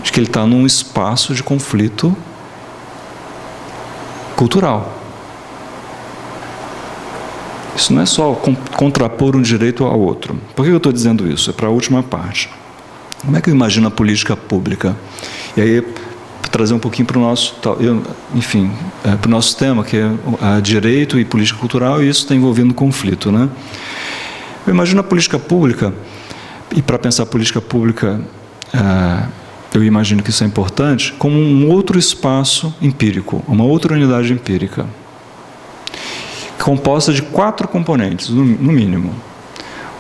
de que ele está num espaço de conflito cultural. Isso não é só contrapor um direito ao outro. Por que eu estou dizendo isso? É para a última parte. Como é que eu imagino a política pública? E aí, para trazer um pouquinho para o nosso, enfim, para o nosso tema, que é direito e política cultural, e isso está envolvendo conflito, né? Eu imagino a política pública, e para pensar a política pública, eu imagino que isso é importante, como um outro espaço empírico, uma outra unidade empírica, composta de 4 componentes, no mínimo.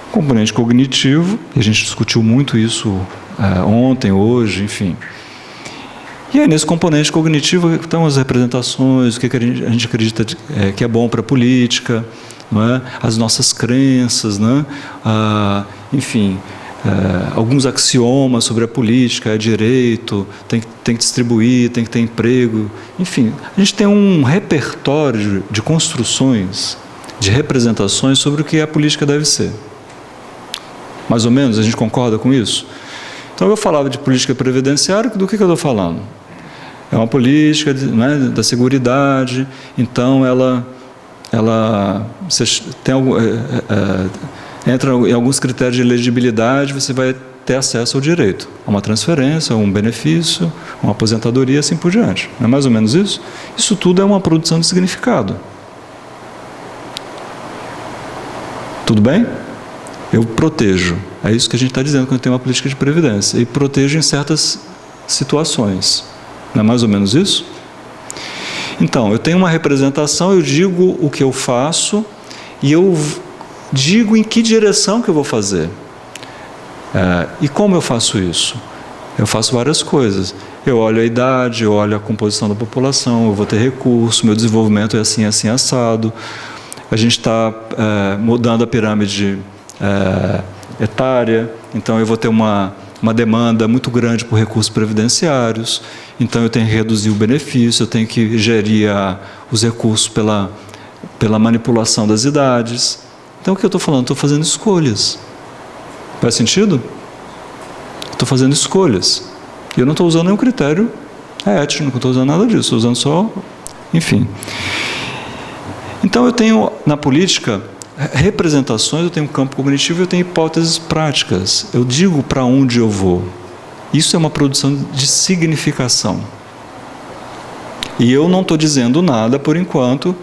O componente cognitivo, e a gente discutiu muito isso ontem, hoje, enfim. E aí, nesse componente cognitivo, estão as representações, o que a gente acredita que é bom para a política, não é? As nossas crenças, né? Enfim, alguns axiomas sobre a política, direito, tem que distribuir, tem que ter emprego, enfim, a gente tem um repertório de construções, de representações sobre o que a política deve ser. Mais ou menos, a gente concorda com isso? Então, eu falava de política previdenciária, do que eu estou falando? É uma política da seguridade, então ela entra em alguns critérios de elegibilidade, você vai ter acesso ao direito, a uma transferência, a um benefício, a uma aposentadoria, assim por diante. Não é mais ou menos isso? Isso tudo é uma produção de significado. Tudo bem? Eu protejo. É isso que a gente está dizendo quando tem uma política de previdência. E protejo em certas situações. Não é mais ou menos isso? Então, eu tenho uma representação, eu digo o que eu faço e eu digo em que direção que eu vou fazer. E como eu faço isso? Eu faço várias coisas. Eu olho a idade, eu olho a composição da população, eu vou ter recurso, meu desenvolvimento é assim, assim, assado. A gente está mudando a pirâmide etária, então eu vou ter uma demanda muito grande por recursos previdenciários, então eu tenho que reduzir o benefício, eu tenho que gerir os recursos pela manipulação das idades. Então, o que eu estou falando? Estou fazendo escolhas. Faz sentido? Estou fazendo escolhas. E eu não estou usando nenhum critério ético, não estou usando nada disso, estou usando só... Enfim. Então, eu tenho, na política, representações, eu tenho um campo cognitivo e eu tenho hipóteses práticas. Eu digo para onde eu vou. Isso é uma produção de significação. E eu não estou dizendo nada, por enquanto,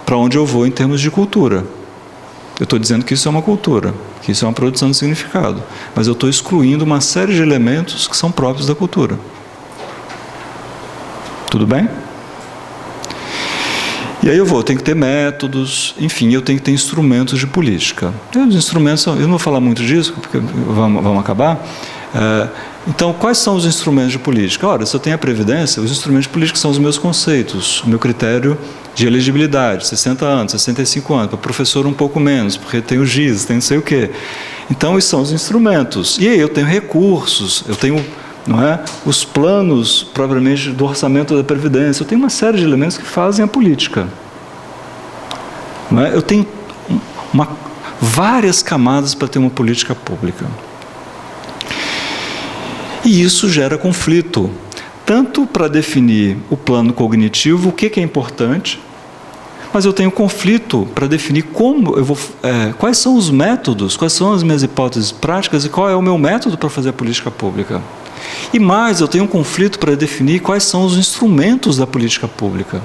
para onde eu vou em termos de cultura. Eu estou dizendo que isso é uma cultura, que isso é uma produção de significado. Mas eu estou excluindo uma série de elementos que são próprios da cultura. Tudo bem? E aí eu tenho que ter métodos, enfim, eu tenho que ter instrumentos de política. E os instrumentos, eu não vou falar muito disso, porque vamos acabar. Então, quais são os instrumentos de política? Ora, se eu tenho a Previdência, os instrumentos de política são os meus conceitos, o meu critério de elegibilidade, 60 anos, 65 anos, para professor um pouco menos, porque tem o GIS, tem não sei o quê. Então, esses são os instrumentos. E aí eu tenho recursos, eu tenho os planos, propriamente, do orçamento da Previdência, eu tenho uma série de elementos que fazem a política. Eu tenho várias camadas para ter uma política pública. E isso gera conflito, tanto para definir o plano cognitivo, o que é importante, mas eu tenho conflito para definir como eu vou, quais são os métodos, quais são as minhas hipóteses práticas e qual é o meu método para fazer a política pública. E mais, eu tenho um conflito para definir quais são os instrumentos da política pública.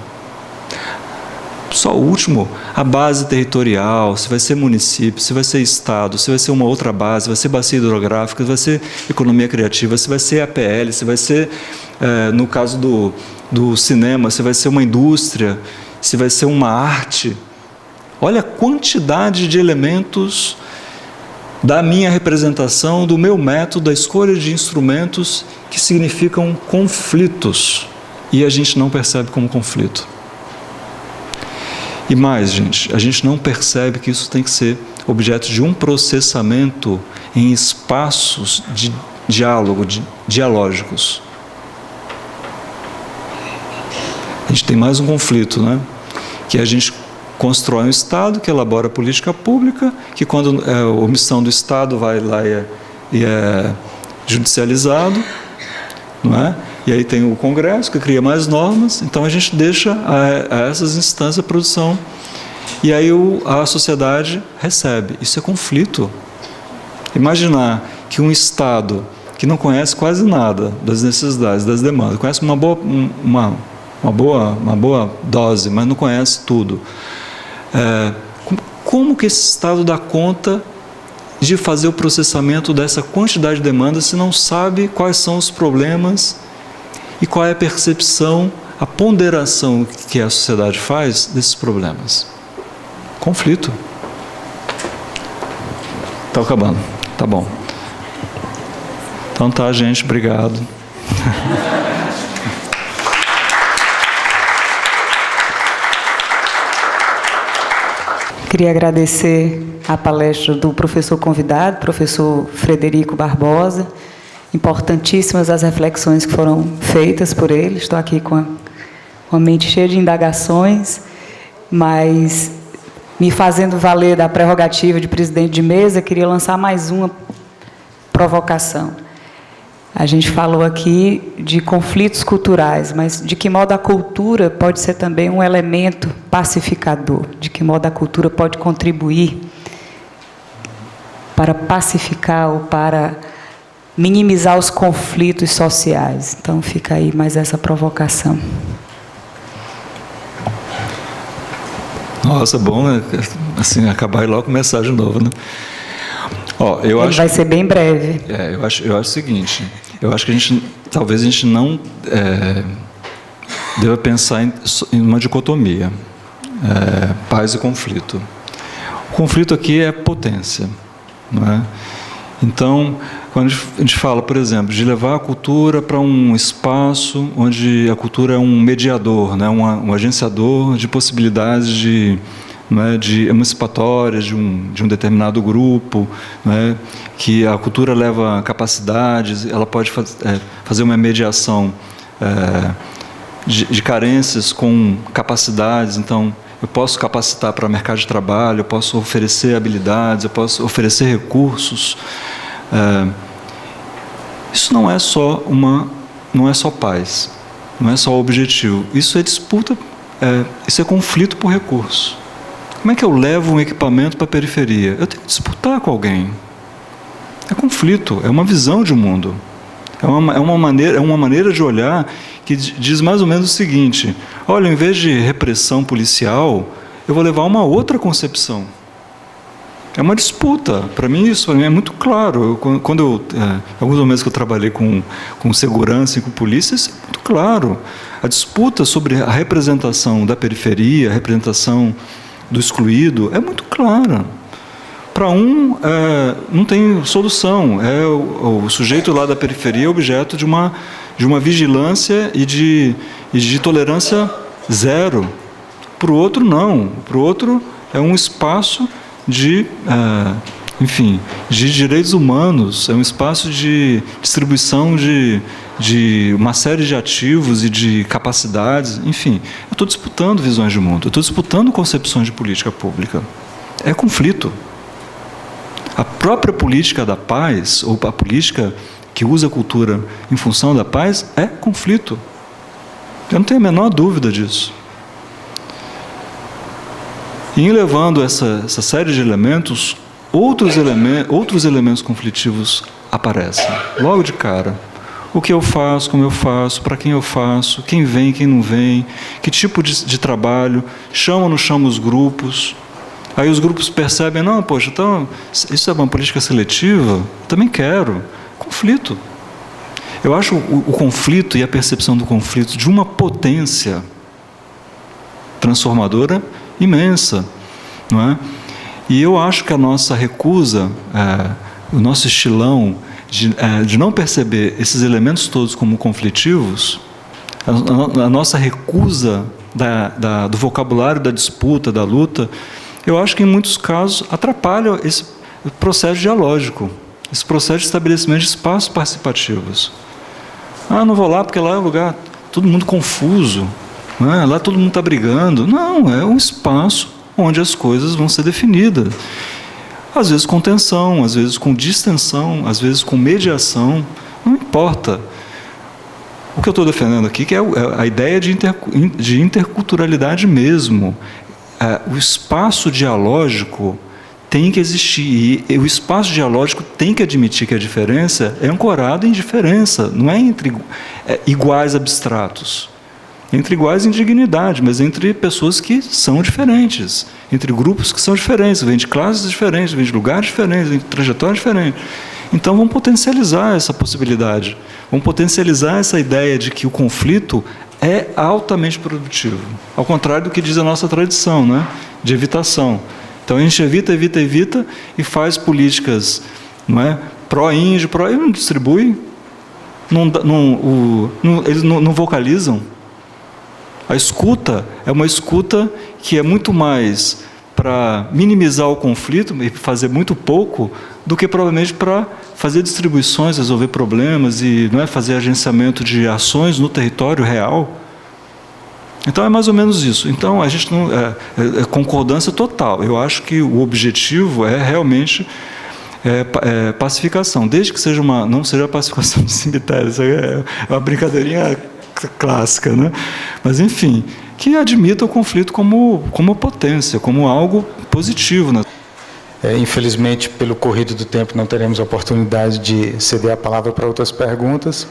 Só o último, a base territorial, se vai ser município, se vai ser estado, se vai ser uma outra base, vai ser bacia hidrográfica, se vai ser economia criativa, se vai ser APL, se vai ser, no caso do cinema, se vai ser uma indústria, se vai ser uma arte. Olha a quantidade de elementos da minha representação, do meu método, da escolha de instrumentos que significam conflitos. E a gente não percebe como conflito. E mais, gente, a gente não percebe que isso tem que ser objeto de um processamento em espaços de diálogo, dialógicos. A gente tem mais um conflito, né? Que a gente constrói um Estado que elabora a política pública, que quando a omissão do Estado vai lá e é judicializado, não é? E aí tem o Congresso que cria mais normas, então a gente deixa a essas instâncias a produção. E aí a sociedade recebe. Isso é conflito. Imaginar que um Estado que não conhece quase nada das necessidades, das demandas, conhece uma boa dose, mas não conhece tudo. Como que esse Estado dá conta de fazer o processamento dessa quantidade de demandas se não sabe quais são os problemas e qual é a percepção, a ponderação que a sociedade faz desses problemas? Conflito. Está acabando. Tá bom. Então tá, gente. Obrigado. Queria agradecer a palestra do professor convidado, professor Frederico Barbosa. Importantíssimas as reflexões que foram feitas por ele. Estou aqui com a mente cheia de indagações, mas me fazendo valer da prerrogativa de presidente de mesa, queria lançar mais uma provocação. A gente falou aqui de conflitos culturais, mas de que modo a cultura pode ser também um elemento pacificador? De que modo a cultura pode contribuir para pacificar ou para minimizar os conflitos sociais? Então, fica aí mais essa provocação. Nossa, bom, né? Assim, acabar e logo começar de novo, né? Ó, eu Ele acho, vai ser bem breve. Eu acho o seguinte, eu acho que talvez a gente não deva pensar em uma dicotomia, paz e conflito. O conflito aqui é potência, não é? Então, quando a gente fala, por exemplo, de levar a cultura para um espaço onde a cultura é um mediador, né, um agenciador de possibilidades de emancipatórias de um determinado grupo, né, que a cultura leva capacidades, ela pode fazer uma mediação de carências com capacidades. Então, eu posso capacitar para o mercado de trabalho, eu posso oferecer habilidades, eu posso oferecer recursos. Isso não é só paz, não é só o objetivo. Isso é disputa, isso é conflito por recurso. Como é que eu levo um equipamento para a periferia? Eu tenho que disputar com alguém. É conflito, é uma visão de mundo. É uma maneira de olhar que diz mais ou menos o seguinte: olha, em vez de repressão policial, eu vou levar uma outra concepção. É uma disputa. Para mim, isso é muito claro. Alguns momentos que eu trabalhei com segurança e com polícia, isso é muito claro. A disputa sobre a representação da periferia, a representação do excluído, é muito clara. Para não tem solução. O sujeito lá da periferia é objeto de uma vigilância e de tolerância zero. Para o outro, não. Para o outro, é um espaço de direitos humanos, é um espaço de distribuição de uma série de ativos e de capacidades. Enfim, eu estou disputando visões de mundo, eu estou disputando concepções de política pública. É conflito. A própria política da paz, ou a política que usa a cultura em função da paz, é conflito. Eu não tenho a menor dúvida disso. E em levando essa série de elementos, outros elementos conflitivos aparecem, logo de cara. O que eu faço, como eu faço, para quem eu faço, quem vem, quem não vem, que tipo de trabalho, chama ou não chama os grupos. Aí os grupos percebem, não, poxa, então, isso é uma política seletiva, também quero. Conflito. Eu acho o conflito e a percepção do conflito de uma potência transformadora imensa, não é? E eu acho que a nossa recusa, o nosso estilão de não perceber esses elementos todos como conflitivos, a nossa recusa do vocabulário da disputa, da luta, eu acho que em muitos casos atrapalha esse processo dialógico, esse processo de estabelecimento de espaços participativos. Não vou lá porque lá é um lugar todo mundo confuso, né? Lá todo mundo está brigando. Não, é um espaço onde as coisas vão ser definidas. Às vezes com tensão, às vezes com distensão, às vezes com mediação, não importa. O que eu estou defendendo aqui que é a ideia de interculturalidade mesmo. O espaço dialógico tem que existir, e o espaço dialógico tem que admitir que a diferença é ancorada em diferença, não é entre iguais abstratos, entre iguais em dignidade, mas entre pessoas que são diferentes, entre grupos que são diferentes, vêm de classes diferentes, vêm de lugares diferentes, vêm de trajetórias diferentes. Então vamos potencializar essa possibilidade, vamos potencializar essa ideia de que o conflito é altamente produtivo, ao contrário do que diz a nossa tradição, né, de evitação. Então a gente evita e faz políticas, não é, pró-índio, não distribui, eles não vocalizam. A escuta é uma escuta que é muito mais para minimizar o conflito e fazer muito pouco do que provavelmente para fazer distribuições, resolver problemas e, não é, fazer agenciamento de ações no território real. Então é mais ou menos isso. Então a gente não é concordância total. Eu acho que o objetivo é realmente pacificação, desde que não seja a pacificação de cemitérios. Isso é uma brincadeirinha clássica, né? Mas enfim, que admita o conflito como potência, como algo positivo, né? Infelizmente, pelo corrido do tempo, não teremos a oportunidade de ceder a palavra para outras perguntas,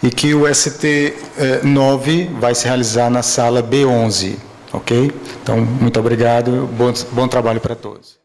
e que o ST 9 vai se realizar na sala B11, ok? Então, muito obrigado, bom trabalho para todos.